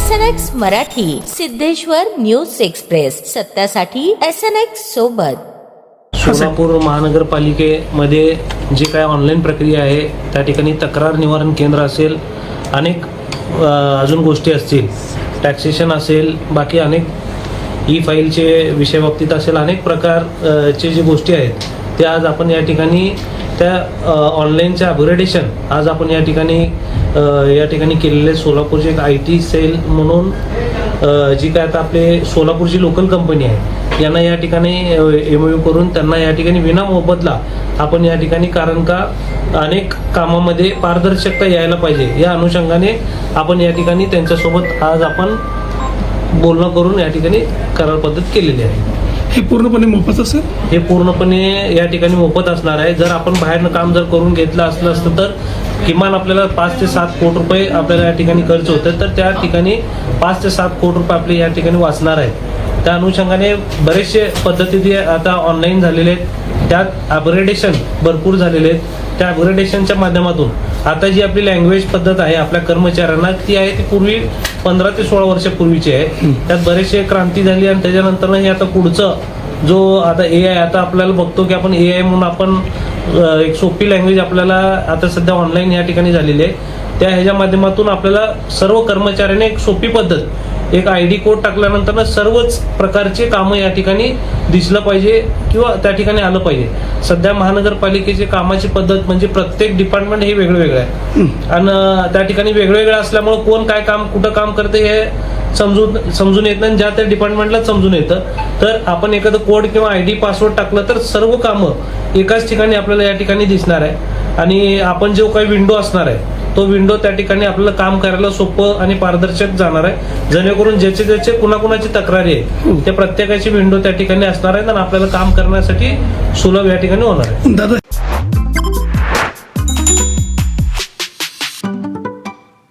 SNX Marathi, Siddheshwar news express, सत्यासाठी SNX सोबत. सोलापूर महानगरपालिकेमध्ये जे काय ऑनलाईन प्रक्रिया आहे त्या ठिकाणी तक्रार निवारण केंद्र असेल, अनेक अजून गोष्टी असतील, टॅक्सेशन असेल, बाकी अनेक ई फाईलचे विषय बाबतीत असेल, अनेक प्रकारचे जे गोष्टी आहेत ते आज आपण या ठिकाणी त्या ऑनलाईनचे अपग्रेडेशन आज आपण या ठिकाणी केलेले सोलापूरचे एक IT सेल म्हणून जी काय आता आपले सोलापूरची लोकल कंपनी आहे यांना या ठिकाणी MOU करून त्यांना या ठिकाणी विना मोबदला आपण या ठिकाणी, कारण का अनेक कामामध्ये पारदर्शकता यायला पाहिजे या अनुषंगाने आपण या ठिकाणी त्यांच्यासोबत आज आपण बोलणं करून या ठिकाणी करार पद्धत केलेली आहे. हे पूर्णपणे मोफत असेल? हे पूर्णपणे या ठिकाणी मोफत असणार आहे. जर आपण बाहेरनं काम जर करून घेतलं असतं तर किमान आपल्याला 5 ते 7 कोटी रुपये आपल्याला या ठिकाणी खर्च होतं, तर त्या ठिकाणी 5 ते 7 कोटी रुपये आपले या ठिकाणी वाचणार आहेत. त्या अनुषंगाने बरेचसे पद्धती आता ऑनलाईन झालेले आहेत, त्यात अपग्रेडेशन भरपूर झालेले आहेत. त्या अपग्रेडेशनच्या माध्यमातून आता जी आपली लँग्वेज पद्धत आहे आपल्या कर्मचाऱ्यांना ती आहे ती पूर्वी 15 ते 16 वर्षापूर्वीची आहे. त्यात बरेचसे क्रांती झाली आणि त्याच्यानंतर हे आता पुढचं जो आता AI आता आपल्याला बघतो की आपण AI म्हणून आपण एक सोपी लँग्वेज आपल्याला आता सध्या ऑनलाईन या ठिकाणी झालेली आहे. त्या ह्याच्या माध्यमातून आपल्याला सर्व कर्मचाऱ्यांनी एक सोपी पद्धत, एक ID कोड टाकल्यानंतर सर्वच प्रकारचे कामं या ठिकाणी दिसलं पाहिजे किंवा त्या ठिकाणी आलं पाहिजे. सध्या महानगरपालिकेची कामाची पद्धत म्हणजे प्रत्येक डिपार्टमेंट हे वेगळं वेगळं आहे आणि त्या ठिकाणी वेगवेगळं असल्यामुळे कोण काय काम कुठं काम करते हे समजून येत नाही. ज्या त्या डिपार्टमेंटला समजून येतं, तर आपण एखादं कोड किंवा ID पासवर्ड टाकलं तर सर्व कामं एकाच ठिकाणी आपल्याला या ठिकाणी दिसणार आहे आणि आपण जो काही विंडो असणार आहे तो विंडो त्या ठिकाणी आपल्याला काम करायला सोपं आणि पारदर्शक जाणार आहे. जेणेकरून ज्याचे कुणाकुणाची तक्रारी आहे त्या प्रत्येकाची विंडो त्या ठिकाणी असणार आहे आणि आपल्याला काम करण्यासाठी सुलभ या ठिकाणी होणार आहे. दादा